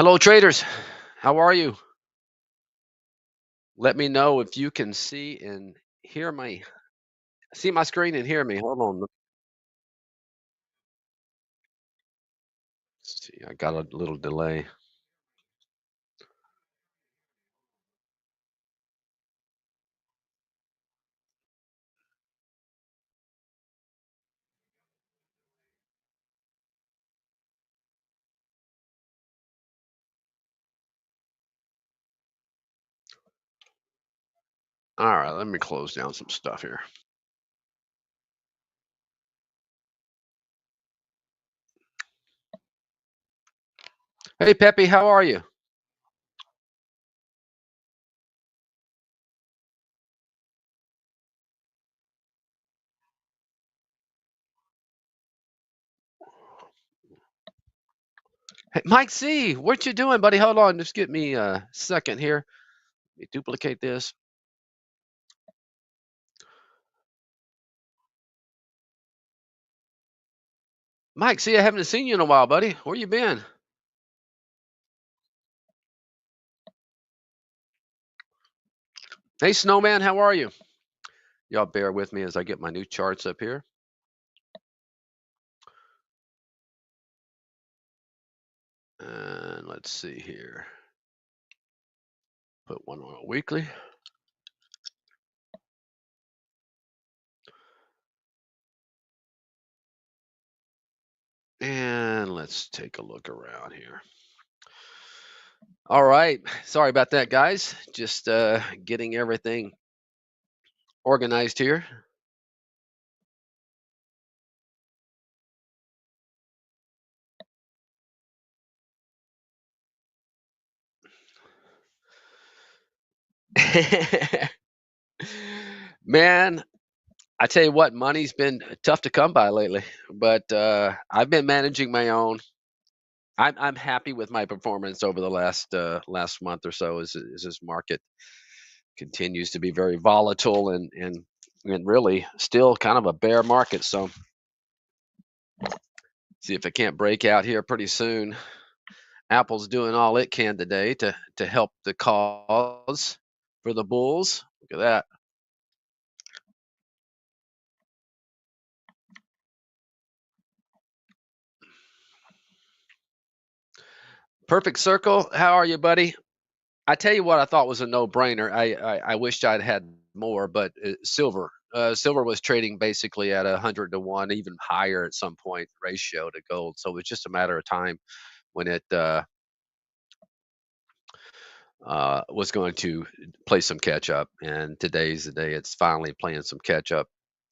Hello, traders. How are you? Let me know if you can see and hear me. See my screen and hear me. Hold on. Let's see. I got a little delay. All right, let me close down some stuff here. Hey, Peppy, how are you? Hey, Mike C, what you doing, buddy? Hold on, just give me a second here. Let me duplicate this. Mike C, I haven't seen you in a while, buddy. Where you been? Hey, Snowman, how are you? Y'all bear with me as I get my new charts up here. And let's see here. Put one on a weekly. And let's take a look around here. All right. Sorry about that, guys. Just getting everything organized here. Man, I tell you what, money's been tough to come by lately, but I've been managing my own. I'm happy with my performance over the last month or so as this market continues to be very volatile and really still kind of a bear market. So see if it can't break out here pretty soon. Apple's doing all it can today to help the cause for the bulls. Look at that. Perfect Circle. How are you, buddy? I tell you what, I thought was a no-brainer. I wished I'd had more, but silver. Silver was trading basically at 100 to 1, even higher at some point ratio to gold. So it was just a matter of time when it was going to play some catch up. And today's the day it's finally playing some catch up,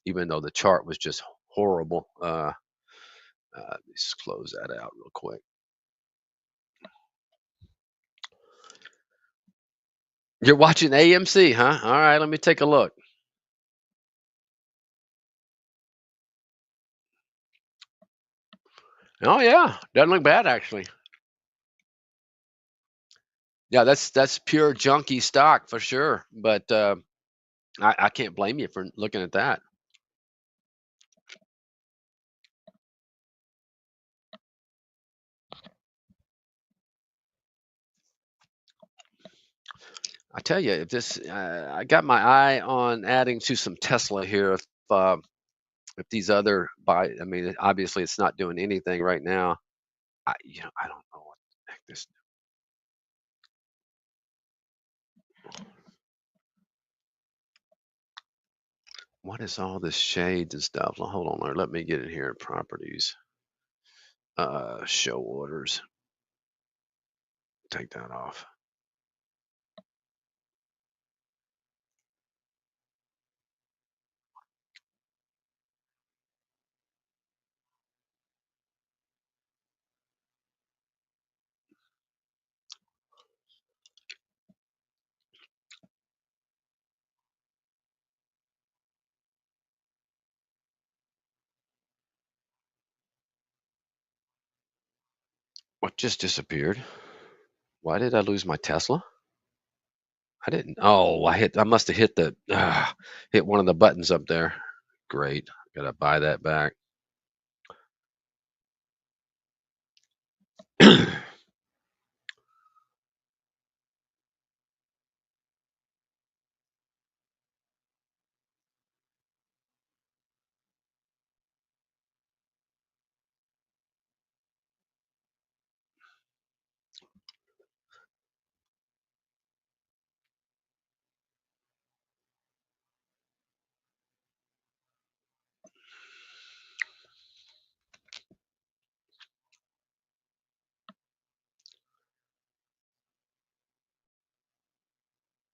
even though the chart was just horrible. Let's close that out real quick. You're watching AMC, huh? All right, let me take a look. Oh yeah, doesn't look bad actually. Yeah, that's pure junky stock for sure. But I can't blame you for looking at that. I tell you, if this, I got my eye on adding to some Tesla here. If these other buy, I mean, obviously it's not doing anything right now. I don't know what the heck this. What is all this shades and stuff? Well, hold on there. Let me get it here. Properties, show orders. Take that off. What just disappeared? Why did I lose my Tesla? I didn't. Oh, I must have hit hit one of the buttons up there. Great. Gotta buy that back.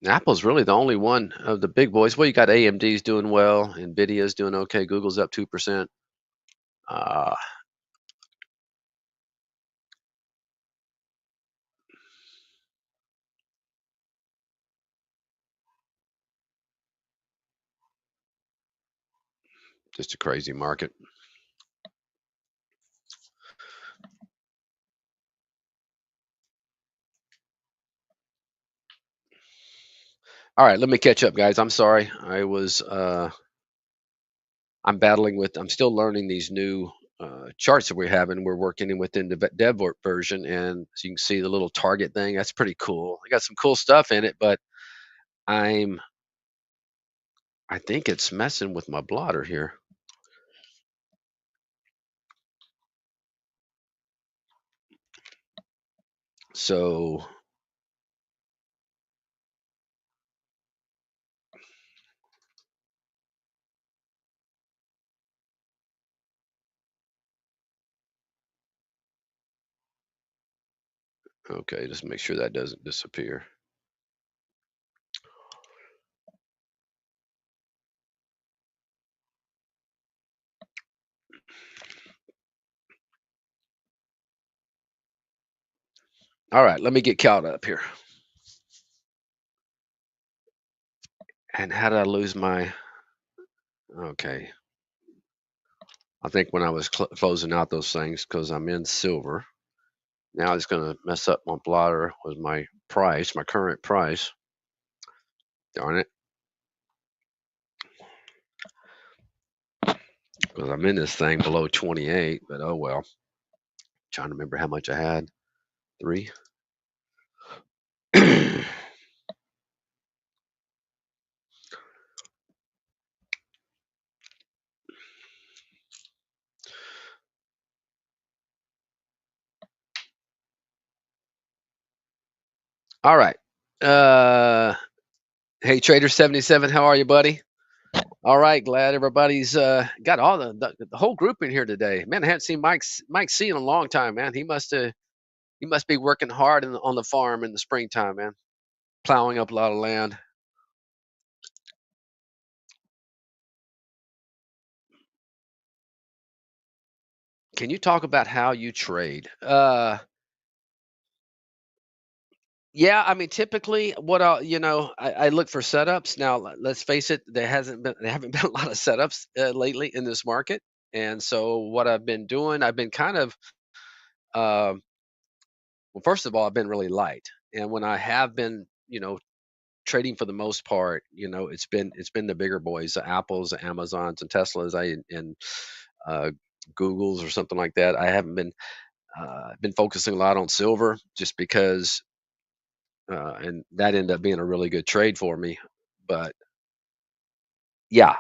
Apple's really the only one of the big boys. Well, you got AMD's doing well, Nvidia's doing okay, Google's up 2%. Uh, just a crazy market. All right, let me catch up, guys. I'm sorry. I'm battling with, I'm still learning these new charts that we're having. We're working in within the dev version, and so you can see the little target thing. That's pretty cool. I got some cool stuff in it, but I'm, I think it's messing with my blotter here. So, okay, just make sure that doesn't disappear. All right, let me get caught up here. And how did I lose my? Okay, I think when I was closing out those things because I'm in silver. Now it's going to mess up my blotter with my price, my current price. Darn it, because I'm in this thing below 28. But oh well. Trying to remember how much I had. Three. All right. Uh, hey Trader 77, how are you, buddy? All right, glad everybody's got all the whole group in here today. Man, I haven't seen Mike C in a long time, man. He must be working hard on the farm in the springtime, man. Plowing up a lot of land. Can you talk about how you trade? Yeah, I mean, typically, what I look for setups. Now, let's face it, there haven't been a lot of setups lately in this market, and so what I've been doing, I've been kind of, um, well, first of all, I've been really light, and when I have been, trading for the most part, it's been the bigger boys, the Apples, the Amazons, and Teslas, and uh, Googles or something like that. I haven't been focusing a lot on silver just because, and that ended up being a really good trade for me. But yeah,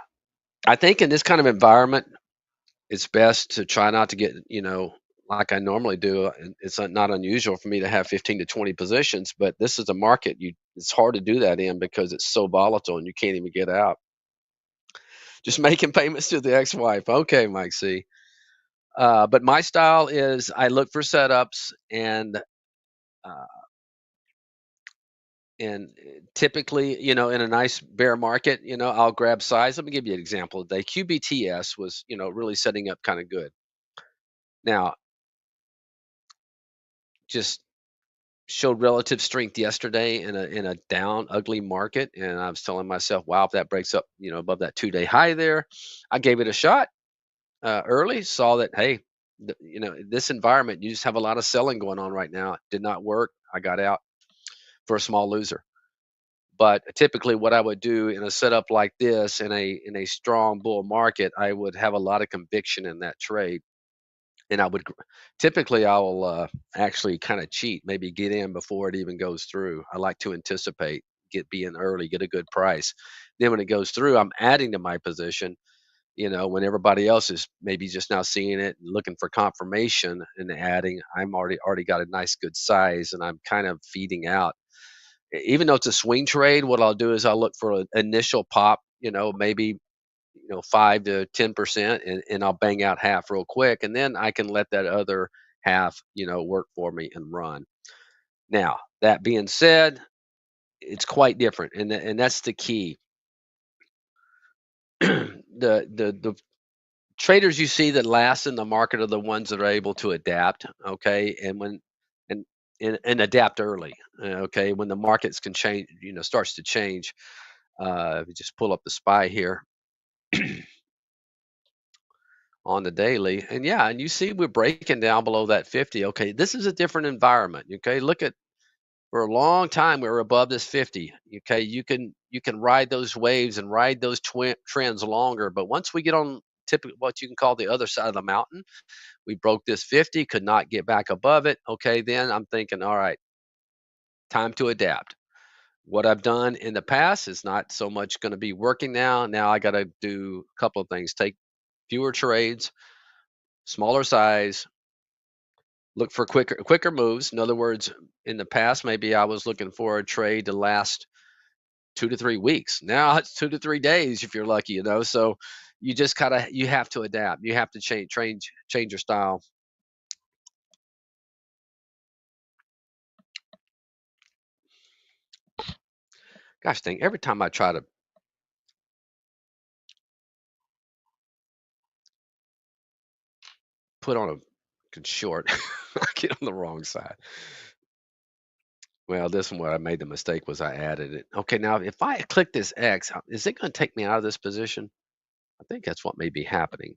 I think in this kind of environment, it's best to try not to get, like I normally do. And it's not unusual for me to have 15 to 20 positions, but this is a market it's hard to do that in because it's so volatile and you can't even get out. Just making payments to the ex-wife. Okay, Mike C. But my style is I look for setups uh, and typically, in a nice bear market, I'll grab size. Let me give you an example today. QBTS was, really setting up kind of good. Now, just showed relative strength yesterday in a down, ugly market, and I was telling myself, wow, if that breaks up, above that 2-day high there, I gave it a shot early. Saw that, hey, this environment, you just have a lot of selling going on right now. It did not work. I got out for a small loser. But typically, what I would do in a setup like this, in a strong bull market, I would have a lot of conviction in that trade, and typically I will actually kind of cheat, maybe get in before it even goes through. I like to anticipate, be in early, get a good price. Then when it goes through, I'm adding to my position. When everybody else is maybe just now seeing it and looking for confirmation and adding, I'm already got a nice good size, and I'm kind of feeding out. Even though it's a swing trade, what I'll do is I'll look for an initial pop, maybe 5 to 10%, and I'll bang out half real quick, and then I can let that other half, work for me and run. Now, that being said, it's quite different, and that's the key. The traders you see that last in the market are the ones that are able to adapt, okay, and and adapt early, okay, when the markets can change, starts to change. If you just pull up the SPY here on the daily, and yeah, and you see we're breaking down below that 50. Okay, this is a different environment. Okay, look at, for a long time we were above this 50. Okay, you can ride those waves and ride those trends longer, but once we get on typically what you can call the other side of the mountain, we broke this 50, could not get back above it. Okay, then I'm thinking, all right, time to adapt. What I've done in the past is not so much going to be working now. Now I got to do a couple of things: take fewer trades, smaller size, look for quicker moves. In other words, in the past, maybe I was looking for a trade to last 2 to 3 weeks. Now it's 2 to 3 days if you're lucky, So you just you have to adapt. You have to change your style. Gosh dang! Every time I try to put on a short, I get on the wrong side. Well, this one where I made the mistake was I added it. Okay, now if I click this X, is it going to take me out of this position? I think that's what may be happening.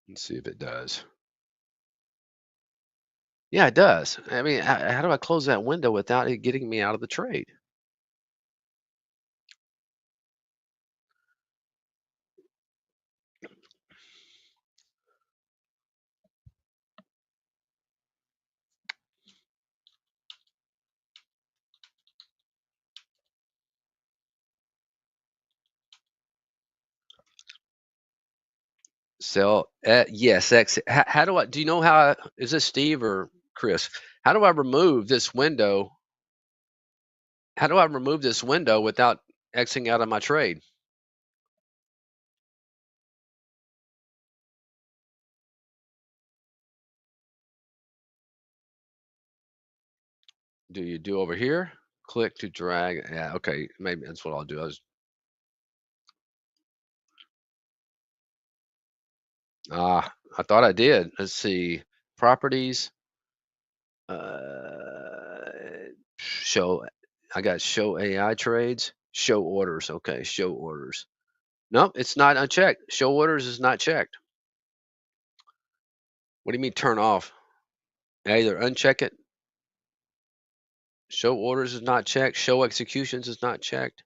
Let's see if it does. Yeah, it does. I mean, how do I close that window without it getting me out of the trade? Sell, yes, exit. How do I? Do you know how? Is this Steve or Chris? How do I remove this window? How do I remove this window without exiting out of my trade? Do you do over here? Click to drag. Yeah, okay, maybe that's what I'll do. I thought I did. Let's see. Properties. Uh, show. I got show AI trades. Show orders. Okay, show orders. Nope, it's not unchecked. Show orders is not checked. What do you mean turn off? Either uncheck it. Show orders is not checked. Show executions is not checked.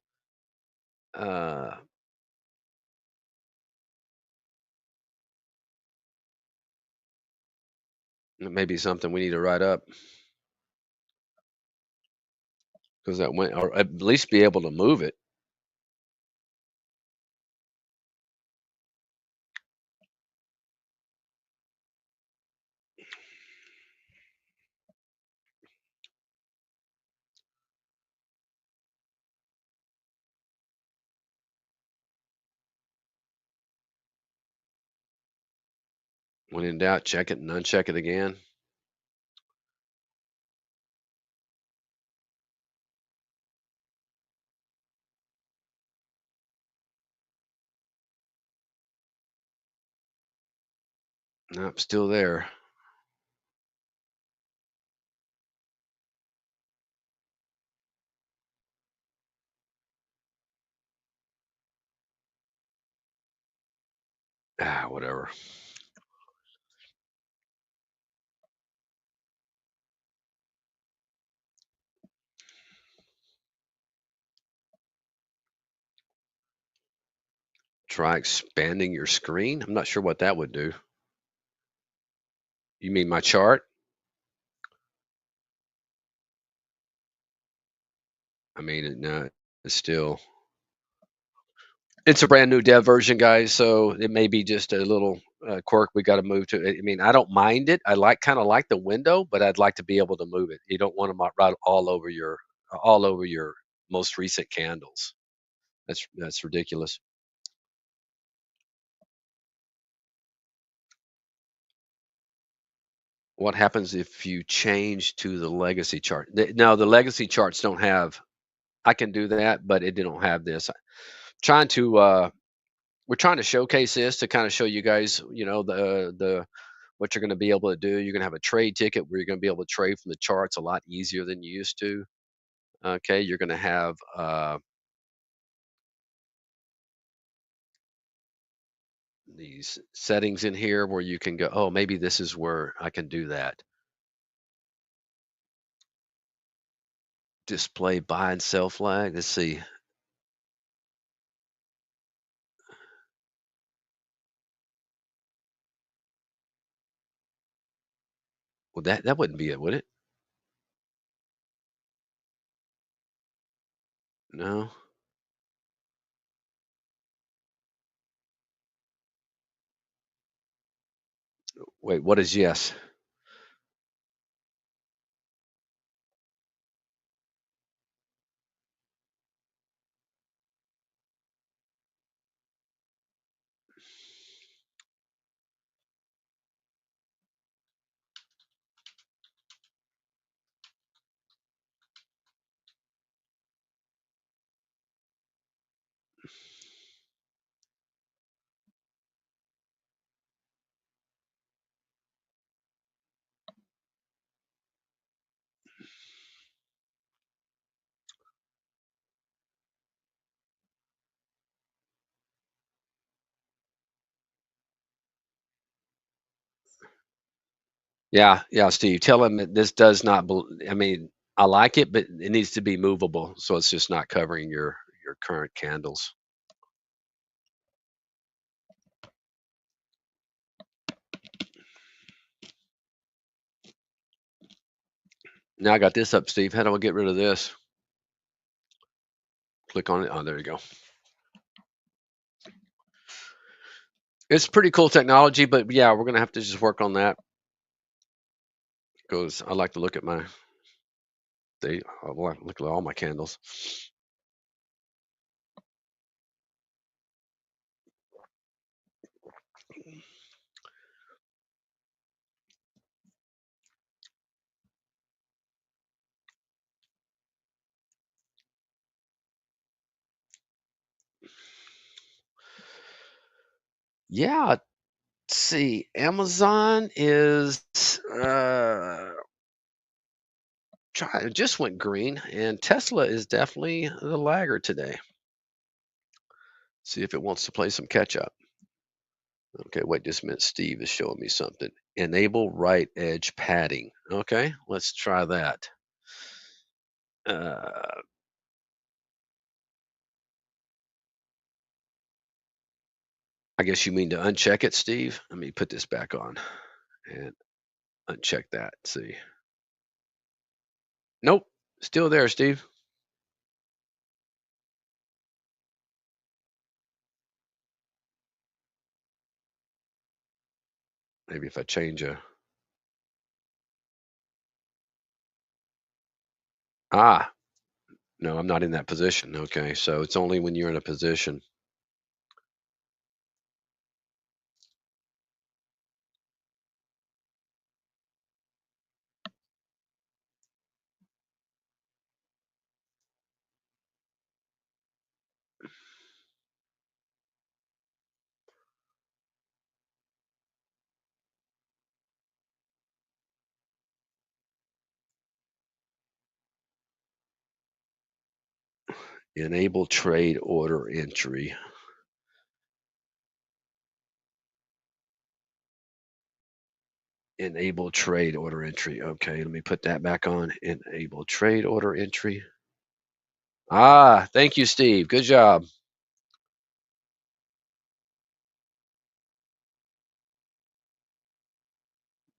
Uh, it may be something we need to write up because that went, or at least be able to move it. When in doubt, check it and uncheck it again. Nope, still there. Whatever. Try expanding your screen. I'm not sure what that would do. You mean my chart? I mean, no, it's still it's a brand new dev version, guys, so it may be just a little, quirk we gotta move to. I mean, I don't mind it. I kinda like the window, but I'd like to be able to move it. You don't want 'em right all over your most recent candles. That's ridiculous. What happens if you change to the legacy chart? No, the legacy charts don't have. I can do that, but it don't have this. Trying to, we're trying to showcase this to kinda show you guys, the what you're gonna be able to do. You're gonna have a trade ticket where you're gonna be able to trade from the charts a lot easier than you used to. Okay, you're gonna have, these settings in here where you can go, "Oh, maybe this is where I can do that." Display buy and sell flag. Let's see. Well, that wouldn't be it, would it? No? Wait, what is yes? Yeah, yeah, Steve, tell him that this does not I mean, I like it, but it needs to be movable, so it's just not covering your current candles. Now I got this up, Steve. How do I get rid of this? Click on it. Oh, there you go. It's pretty cool technology, but yeah, we're gonna have to just work on that because I like to look at my I like to look at all my candles. Yeah, let's see. Amazon is it just went green, and Tesla is definitely the laggard today. See if it wants to play some catch up. Okay, wait just a minute. Steve is showing me something. Enable right edge padding. Okay, let's try that. Uh, I guess you mean to uncheck it, Steve? Let me put this back on and uncheck that. See. Nope. Still there, Steve. Maybe if I change a. Ah, no, I'm not in that position. Okay, so it's only when you're in a position. Enable trade order entry. Enable trade order entry. Okay, let me put that back on. Enable trade order entry. Ah, thank you, Steve. Good job.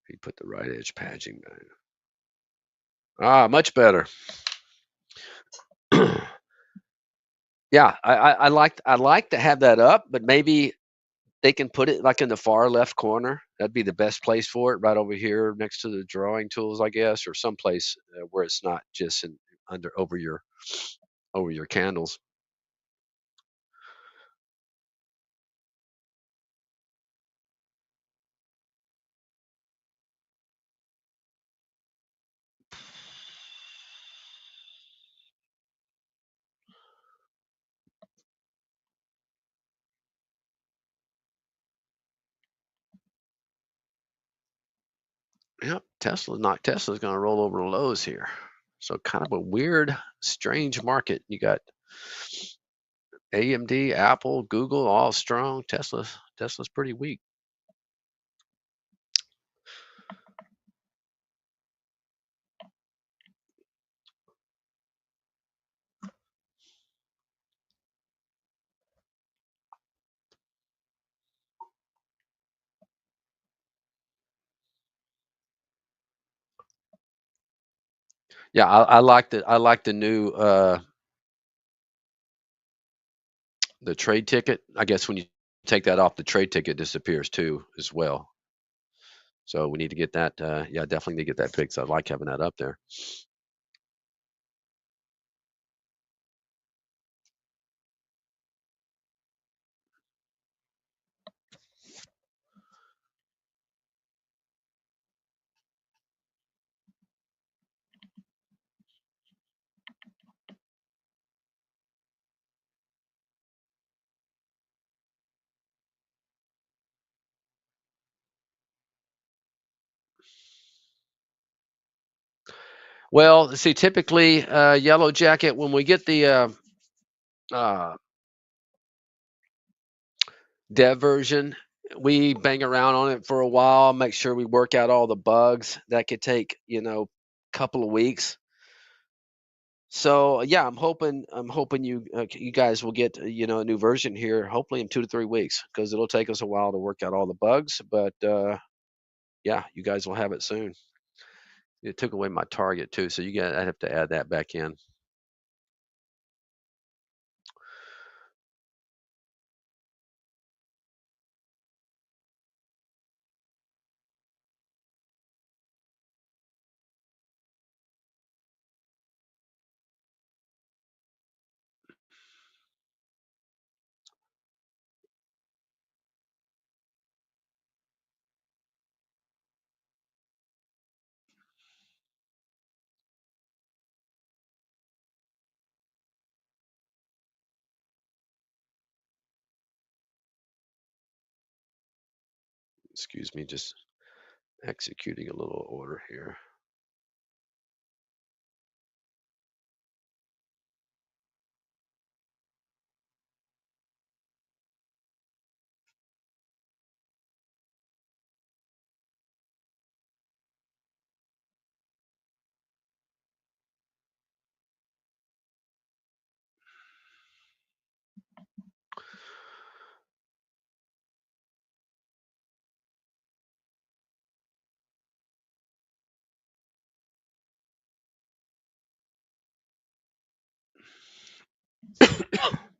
He put the right edge patching back. Ah, much better. Yeah, I like to have that up, but maybe they can put it like in the far left corner. That'd be the best place for it, right over here next to the drawing tools, I guess, or someplace where it's not just under over your candles. Yep, Tesla's going to roll over to Lowe's here. So kind of a weird, strange market. You got AMD, Apple, Google, all strong. Tesla's pretty weak. Yeah, I like the new the trade ticket. I guess when you take that off, the trade ticket disappears too as well. So we need to get that. Yeah, definitely need to get that fixed. I like having that up there. Well, see, typically Yellow Jacket when we get the uh, dev version, we bang around on it for a while, make sure we work out all the bugs. That could take couple of weeks. So yeah, I'm hoping you guys will get a new version here, hopefully in 2 to 3 weeks, because it'll take us a while to work out all the bugs. But yeah, you guys will have it soon. It took away my target too, so I have to add that back in. Excuse me, just executing a little order here.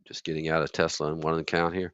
Just getting out of Tesla in one account here.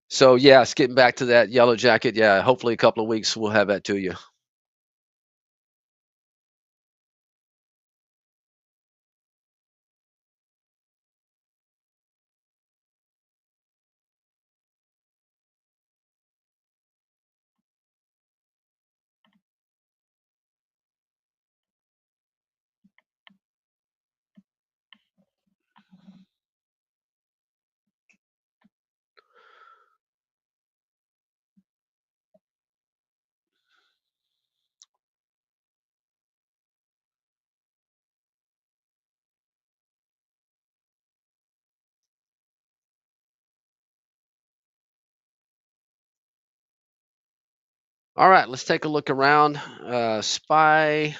So yes, getting back to that Yellow Jacket. Yeah, hopefully a couple of weeks we'll have that to you. All right, let's take a look around. SPY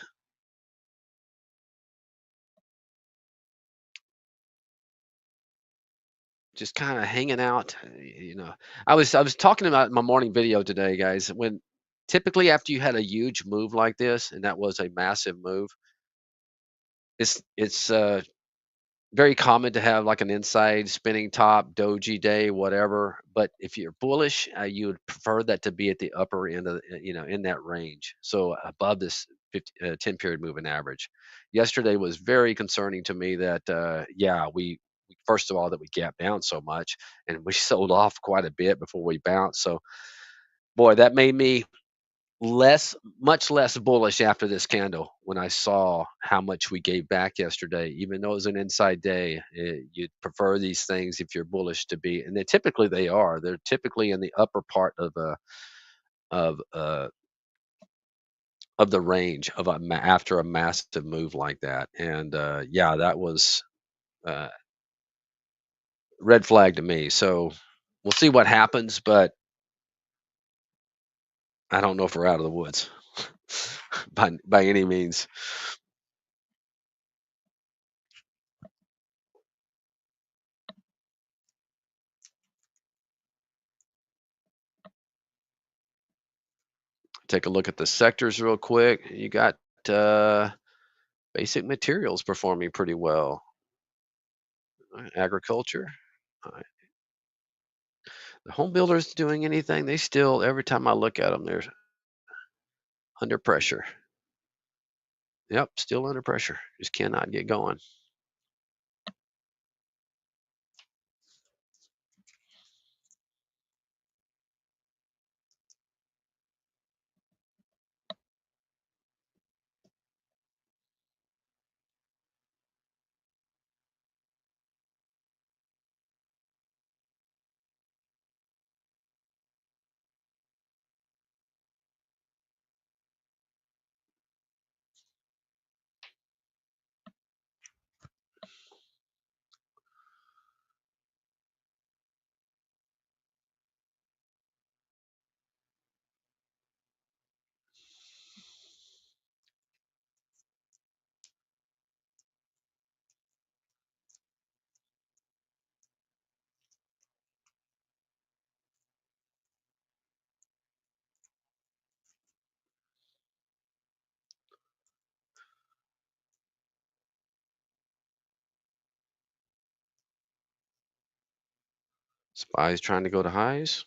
just kind of hanging out. I was talking about my morning video today, guys. When typically after you had a huge move like this, and that was a massive move, it's very common to have like an inside spinning top, doji day, whatever. But if you're bullish, you would prefer that to be at the upper end of, in that range. So above this 10 period moving average. Yesterday was very concerning to me that, yeah, first of all, that we gap down so much and we sold off quite a bit before we bounced. So, boy, that made me much less bullish after this candle when I saw how much we gave back yesterday. Even though it was an inside day, you'd prefer these things if you're bullish to be, and they are. They're typically in the upper part of uh of the range after a massive move like that. And yeah, that was uh, red flag to me. So we'll see what happens, but I don't know if we're out of the woods by any means. Take a look at the sectors real quick. You got uh, basic materials performing pretty well. Agriculture. Uh, the home builders doing anything? They still, every time I look at them, they're under pressure. Yep, still under pressure. Just cannot get going. Spies trying to go to highs.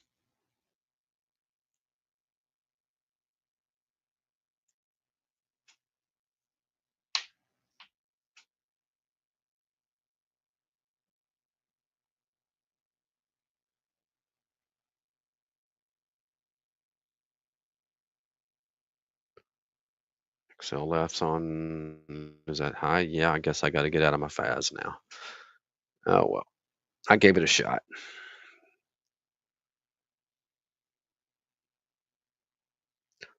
Excel left's on. Is that high? Yeah, I guess I got to get out of my FAS now. Oh well, I gave it a shot.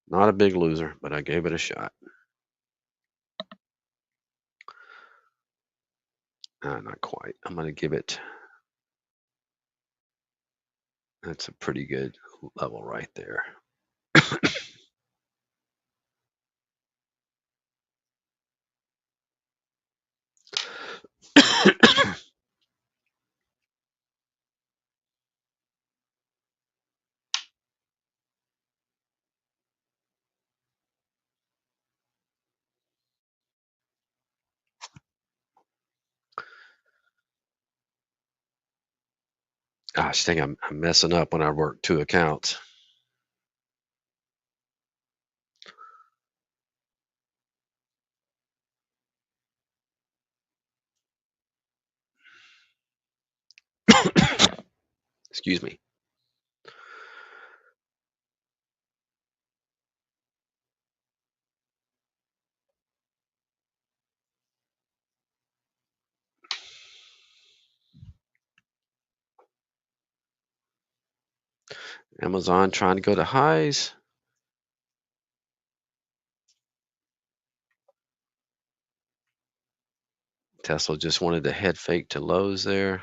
Not a big loser, but I gave it a shot. Not quite. I'm gonna give it. That's a pretty good level right there. Gosh, dang, I'm messing up when I work two accounts. Excuse me. Amazon trying to go to highs. Tesla just wanted to head fake to lows there.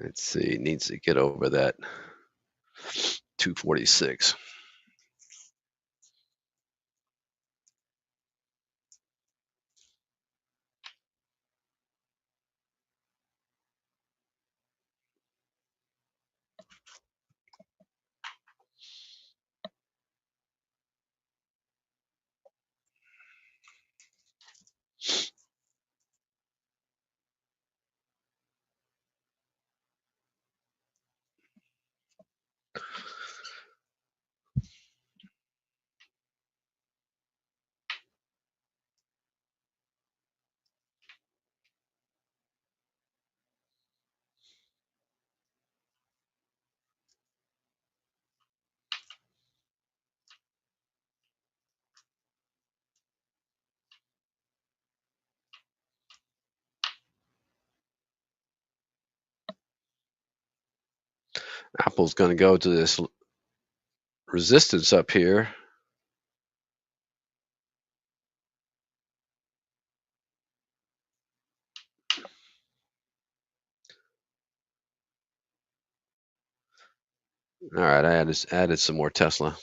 Let's see, needs to get over that 246. Apple's going to go to this resistance up here. All right, I added some more Tesla.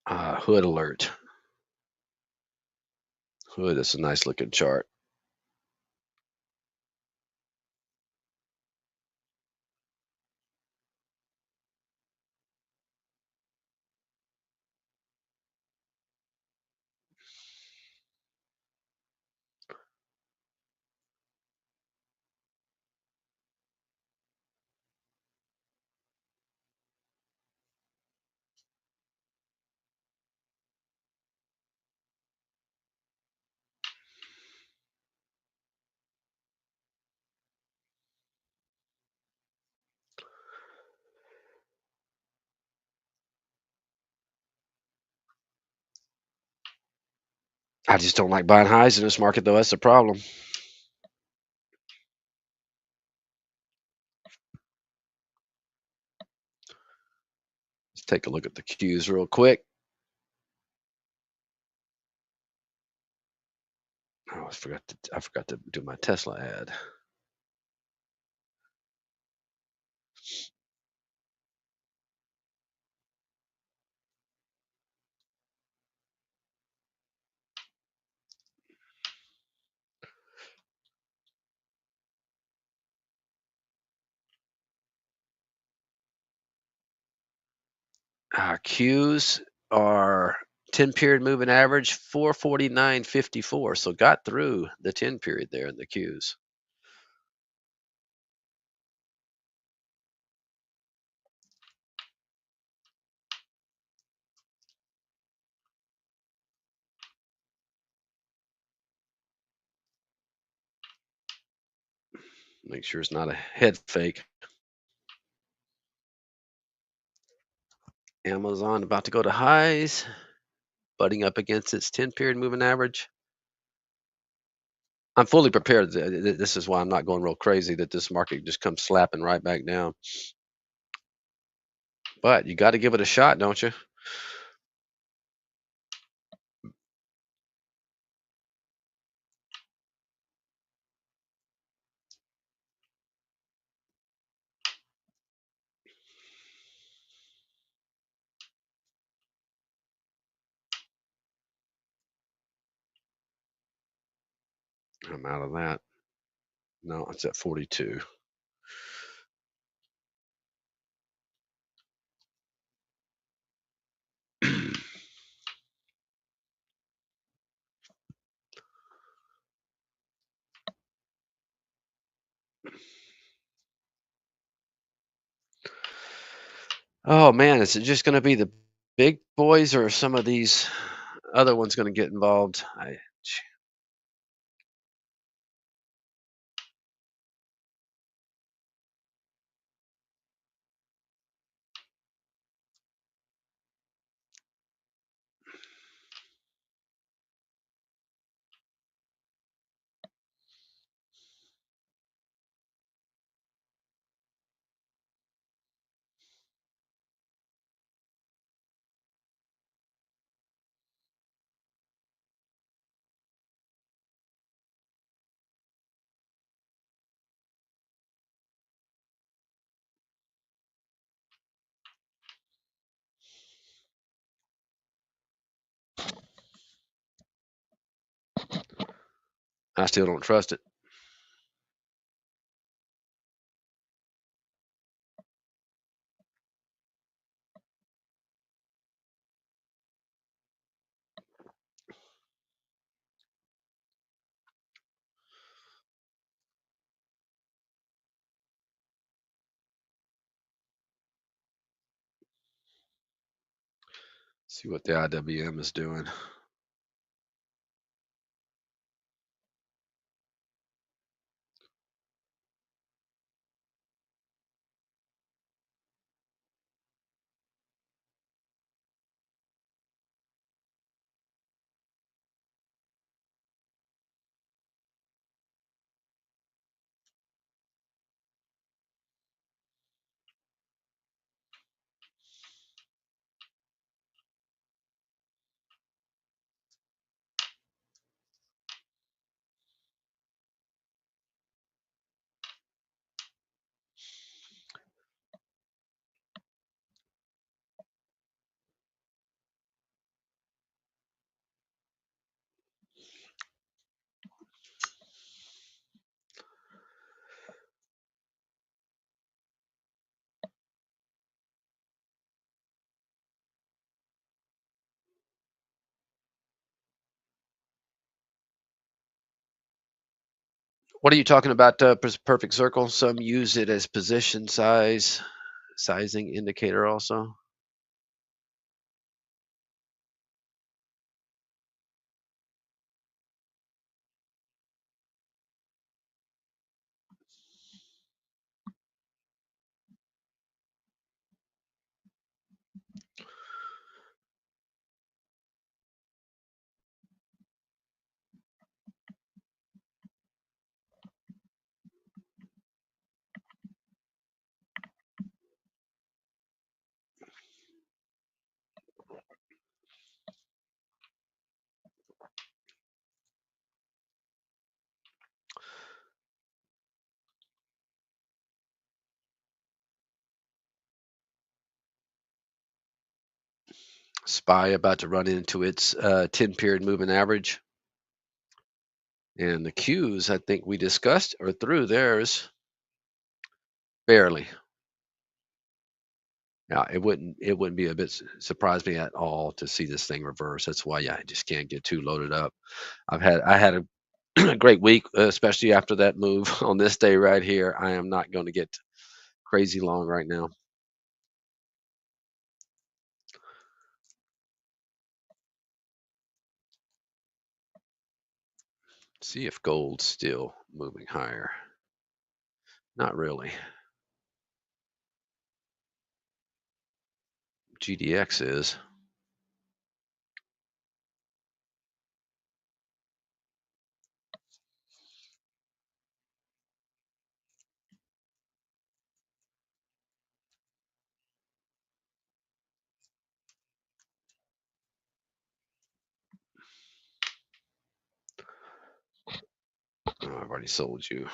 Hood alert. Hood is a nice looking chart. I just don't like buying highs in this market, though. That's the problem. Let's take a look at the Qs real quick. Oh, I forgot to do my Tesla ad. Qs are 10 period moving average 449.54. So got through the 10 period there in the Qs. Make sure it's not a head fake. Amazon about to go to highs, butting up against its 10 period moving average. I'm fully prepared. This is why I'm not going real crazy that this market just comes slapping right back down. But you got to give it a shot, don't you? I'm out of that. No, it's at 42. Oh man, is it just going to be the big boys or some of these other ones going to get involved? I still don't trust it. See what the IWM is doing. What are you talking about? Perfect circle. Some use it as position sizing indicator also. SPY about to run into its 10 period moving average. And the Qs, I think we discussed, are through theirs barely. Yeah, it wouldn't be a bit surprise me at all to see this thing reverse. That's why I just can't get too loaded up. I had a great week, especially after that move on this day right here. I am not going to get crazy long right now. See if gold's still moving higher. Not really. GDX is. Oh, I've already sold you.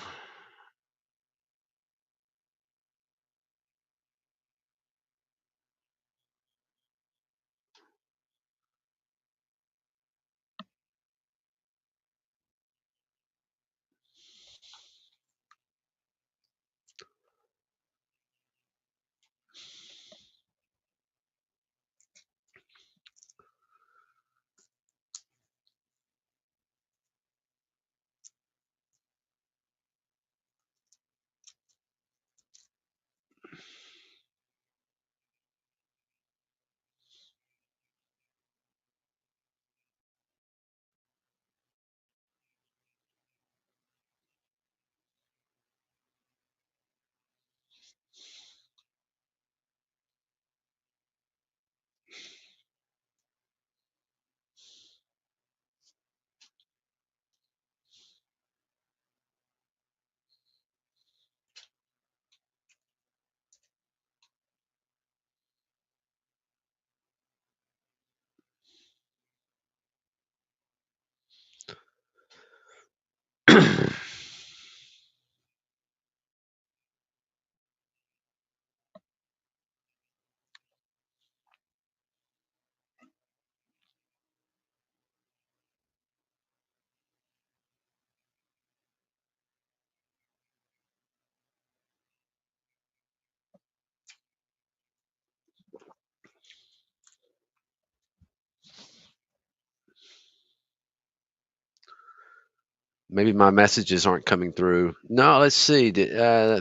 Maybe my messages aren't coming through. No, let's see.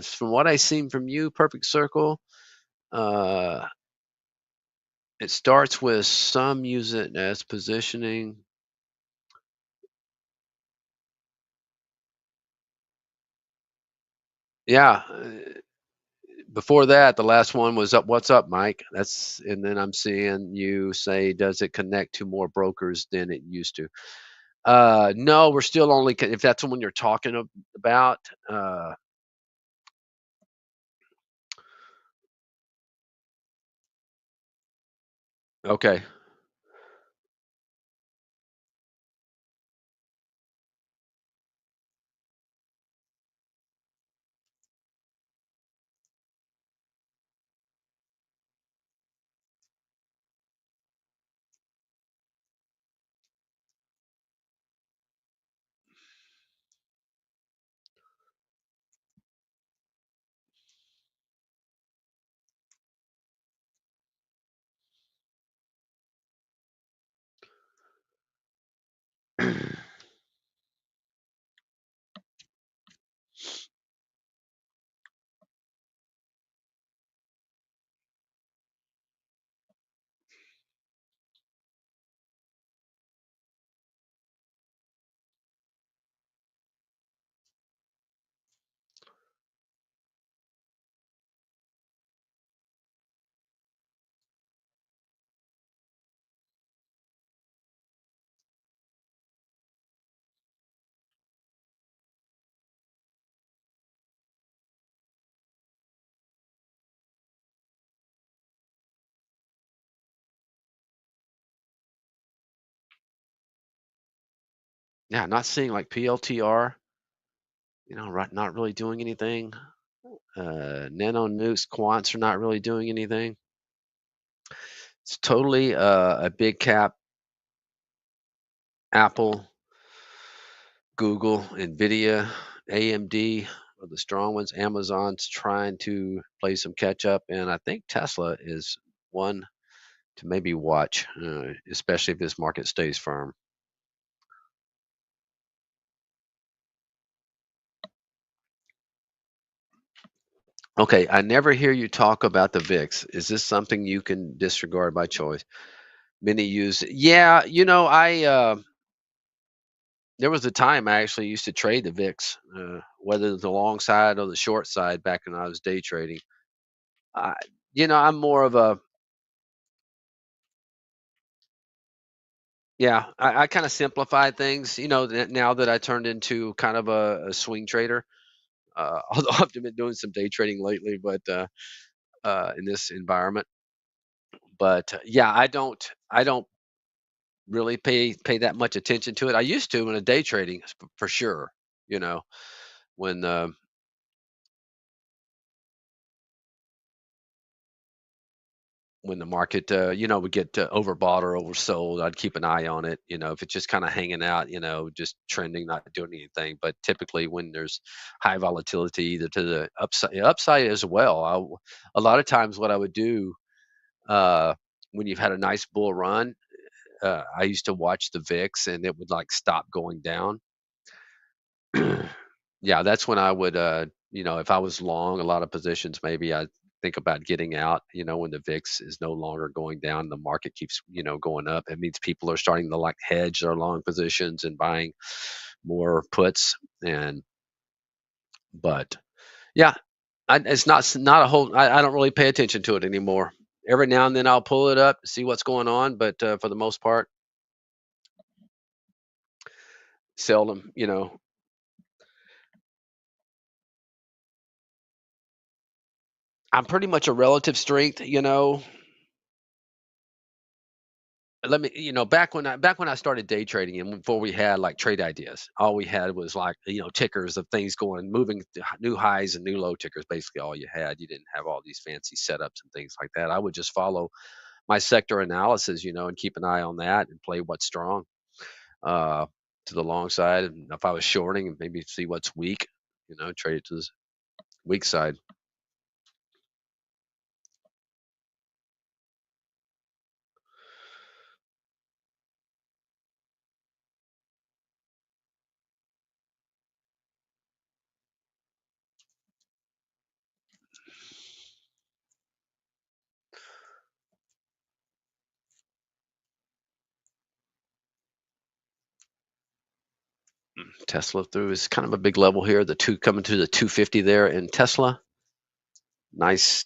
From what I seen from you, Perfect Circle, uh, it starts with some use it as positioning. Yeah. Before that, the last one was up. What's up, Mike? That's and then I'm seeing you say, does it connect to more brokers than it used to? No, we're still only if that's the one you're talking about. Okay. Yeah, not seeing like PLTR. Right, not really doing anything. Nano nukes, quants are not really doing anything. It's totally a big cap. Apple, Google, Nvidia, AMD are the strong ones. Amazon's trying to play some catch up, and I think Tesla is one to maybe watch, especially if this market stays firm. Okay, I never hear you talk about the VIX. Is this something you can disregard by choice? Many use. Yeah, there was a time I actually used to trade the VIX, whether the long side or the short side back when I was day trading. I, I'm more of a yeah. I kind of simplify things. Now that I turned into kind of a swing trader. Although I've been doing some day trading lately, but in this environment. But yeah, I don't really pay that much attention to it. I used to in a day trading for sure. You know when when the market, would get overbought or oversold, I'd keep an eye on it. If it's just kind of hanging out, just trending, not doing anything. But typically, when there's high volatility, either to the upside as well, a lot of times what I would do uh, when you've had a nice bull run, I used to watch the VIX and it would like stop going down. Yeah, that's when I would, if I was long a lot of positions, maybe I think about getting out, when the VIX is no longer going down, the market keeps, going up. It means people are starting to like hedge their long positions and buying more puts. But yeah, it's not a whole, I don't really pay attention to it anymore. Every now and then I'll pull it up, see what's going on. But for the most part, seldom, I'm pretty much a relative strength, back when I started day trading and before we had like trade ideas, all we had was like tickers of things going moving to new highs and new low tickers. Basically, all you had. You didn't have all these fancy setups and things like that. I would just follow my sector analysis, and keep an eye on that and play what's strong uh, to the long side. And if I was shorting, maybe see what's weak, trade it to the weak side. Tesla through is kind of a big level here. The two coming to the 250 there in Tesla. Nice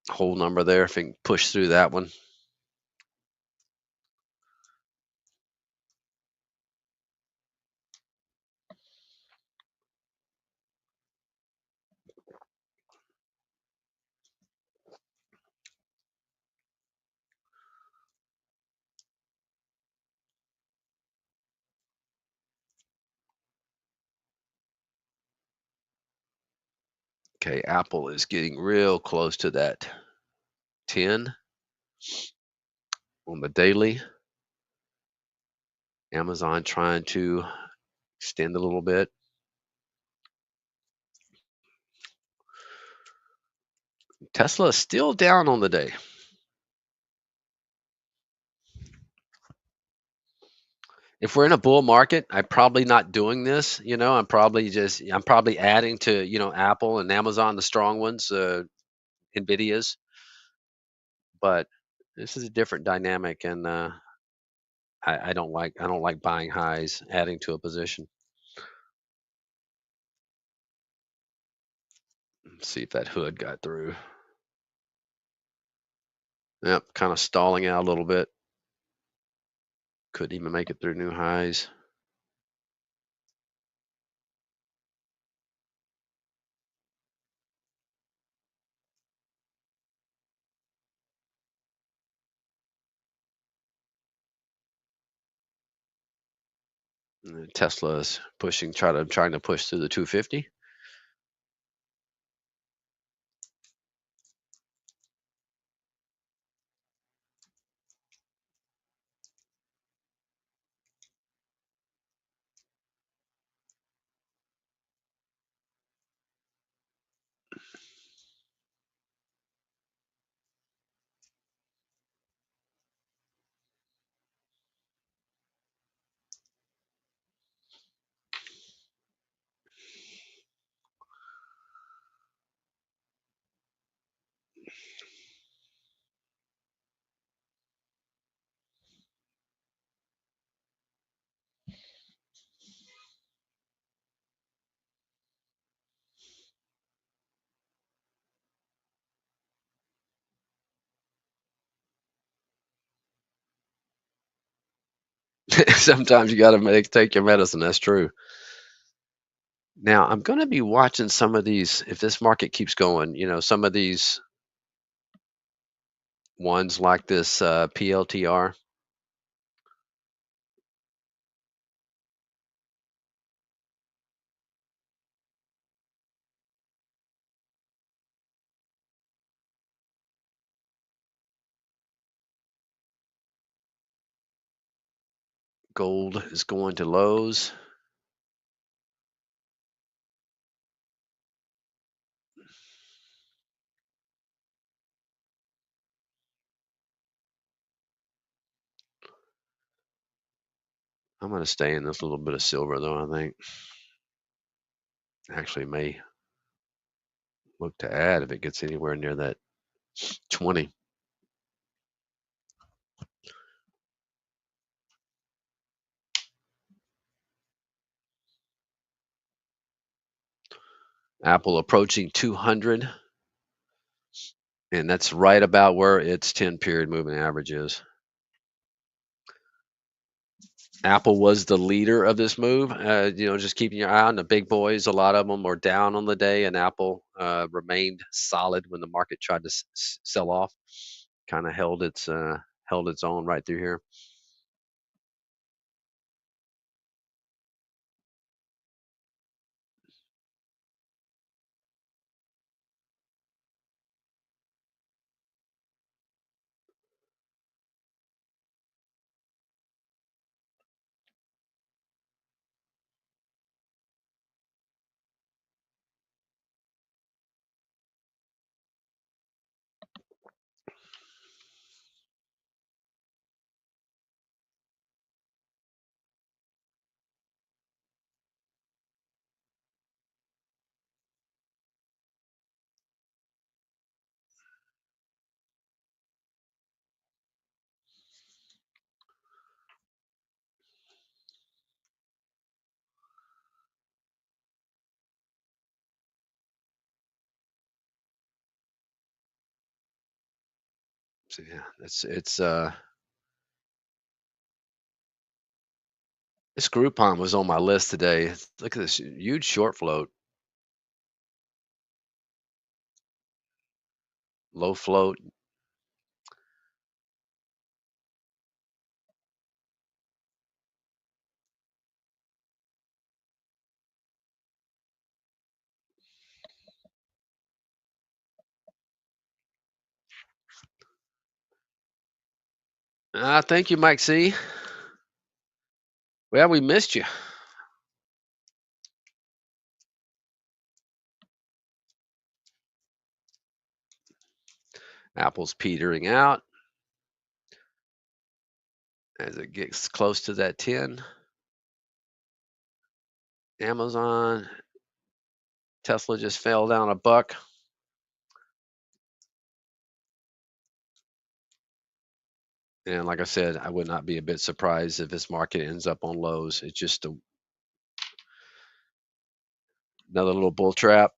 whole number there if you can push through that one. Okay, Apple is getting real close to that 10 on the daily. Amazon trying to extend a little bit. Tesla is still down on the day. If we're in a bull market, I'm probably not doing this. I'm probably adding to, Apple and Amazon, the strong ones, Nvidias. But this is a different dynamic, and I don't like buying highs, adding to a position. Let's see if that hood got through. Yep, kind of stalling out a little bit. Couldn't even make it through new highs. And then Tesla is trying to push through the 250. Sometimes you got to take your medicine. That's true. Now I'm going to be watching some of these if this market keeps going. Some of these ones like this PLTR. Gold is going to lows. I'm going to stay in this little bit of silver though. I think actually may look to add if it gets anywhere near that 20. Apple approaching 200, and that's right about where its 10 period moving average is. Apple was the leader of this move. Just keeping your eye on the big boys. A lot of them were down on the day, and Apple remained solid when the market tried to sell off. Kind of held its own right through here. So yeah, this Groupon was on my list today. Look at this huge short float, low float. Thank you, Mike C. Well, we missed you. Apple's petering out as it gets close to that 10. Amazon, Tesla just fell down a buck. And like I said, I would not be a bit surprised if this market ends up on lows. It's just another little bull trap.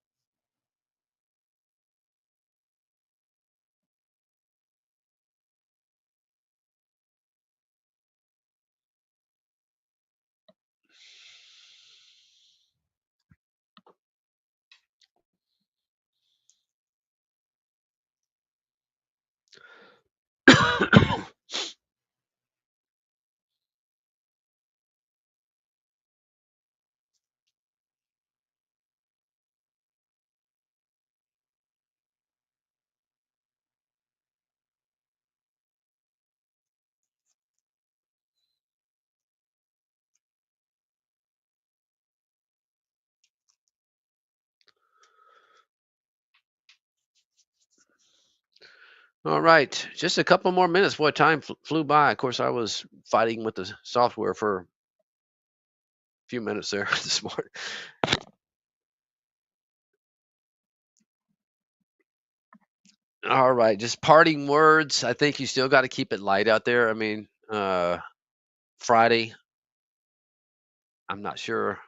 All right, just a couple more minutes. Boy, time flew by. Of course, I was fighting with the software for a few minutes there this morning. All right, just parting words. I think you still got to keep it light out there. I mean, Friday, I'm not sure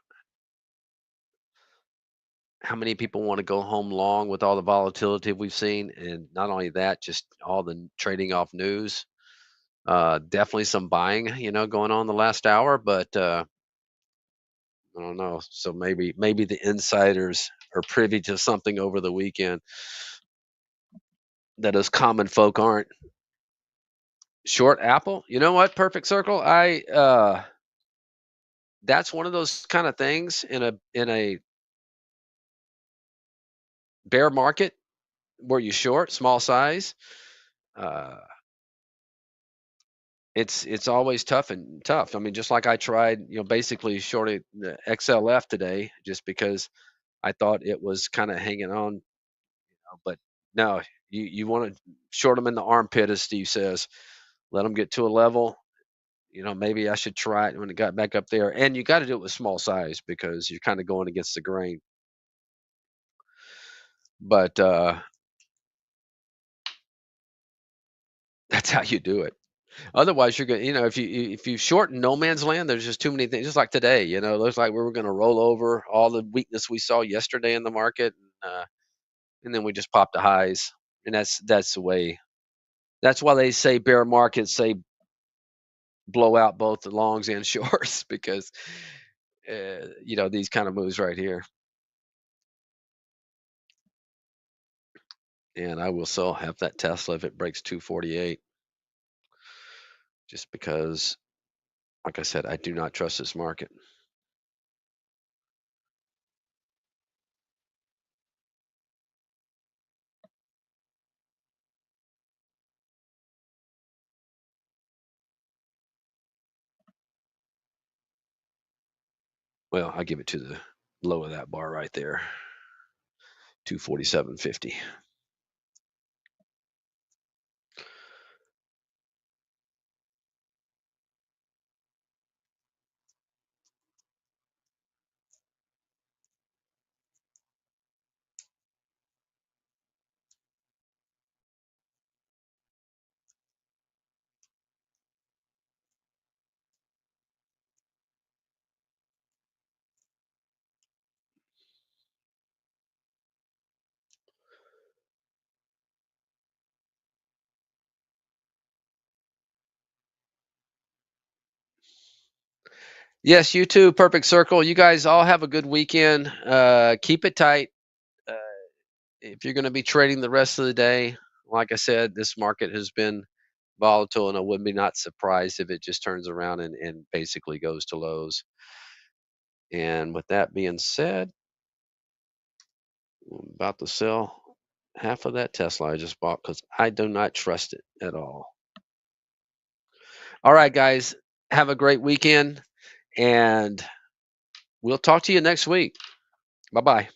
how many people want to go home long with all the volatility we've seen, and not only that, just all the trading off news. Definitely some buying, going on the last hour, but I don't know. So maybe the insiders are privy to something over the weekend that us common folk aren't. Short Apple, you know what? Perfect circle. That's one of those kind of things in a bear market where you short small size. Uh, it's always tough and tough. I mean, just like I tried, basically shorted the XLF today just because I thought it was kind of hanging on, but no, you want to short them in the armpit, as Steve says. Let them get to a level. Maybe I should try it when it got back up there. And you got to do it with small size because you're kind of going against the grain. But that's how you do it. Otherwise, you're going. If you shorten no man's land, there's just too many things. Just like today, it looks like we were going to roll over all the weakness we saw yesterday in the market, and then we just popped the highs. And that's the way. That's why they say bear markets say blow out both the longs and shorts because these kind of moves right here. And I will still have that Tesla if it breaks 248, just because, like I said, I do not trust this market. Well, I give it to the low of that bar right there, 247.50. Yes, you too. Perfect Circle. You guys all have a good weekend. Keep it tight. Uh, if you're going to be trading the rest of the day, like I said, this market has been volatile, and I wouldn't be not surprised if it just turns around and basically goes to lows. And with that being said, I'm about to sell half of that Tesla I just bought because I do not trust it at all. All right, guys, have a great weekend, and we'll talk to you next week. Bye bye.